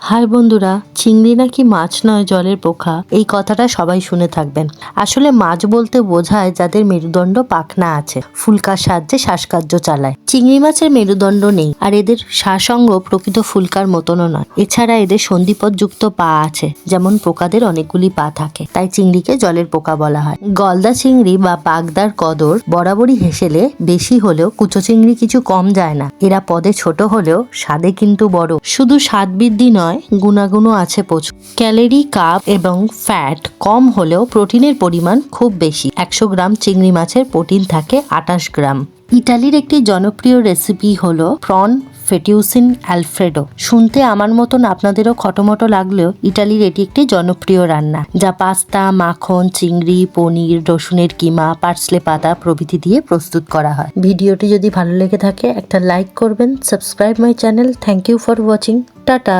High বন্ধুরা, চিংড়ি নাকি মাছ নয় জলের পোকা, এই কথাটা সবাই শুনে থাকবেন। আসলে মাছ বলতে বোঝায় যাদের মেরুদণ্ড পাখনা আছে, ফুলকার সাহায্যে শ্বাসকার্য চালায়। চিংড়ি মাছের মেরুদণ্ড নেই, আর এদের শ্বাসঙ্গ প্রকৃত ফুলকার মতনও নয়। এছাড়া এদের সন্ধিপথযুক্ত পা আছে, যেমন পোকাদের অনেকগুলি পা থাকে, তাই চিংড়িকে জলের পোকা বলা হয়। গলদা চিংড়ি বা বাগদার কদর বরাবরই হেসেলে বেশি হলেও কুচো চিংড়ি কিছু কম যায় না। এরা পদে ছোট হলেও স্বাদে কিন্তু বড়। শুধু স্বাদ বৃদ্ধি নয়, গুণাগুণও আছে প্রচুর। ক্যালোরি, কার্ব এবং ফ্যাট কম হলেও প্রোটিনের পরিমাণ খুব বেশি। 100 গ্রাম চিংড়ি মাছের প্রোটিন থাকে 28 গ্রাম। ইটালির একটি জনপ্রিয় রেসিপি হলো প্রন ফেটিউসিন অ্যালফ্রেডো। শুনতে আমার মতন আপনাদেরও খটোমটো লাগলেও ইটালির এটি একটি জনপ্রিয় রান্না, যা পাস্তা, মাখন, চিংড়ি, পনির, রসুনের কিমা, পার্সলে পাতা প্রভৃতি দিয়ে প্রস্তুত করা হয়। ভিডিওটি যদি ভালো লেগে থাকে একটা লাইক করবেন, subscribe my channel. Thank you for watching. Tata.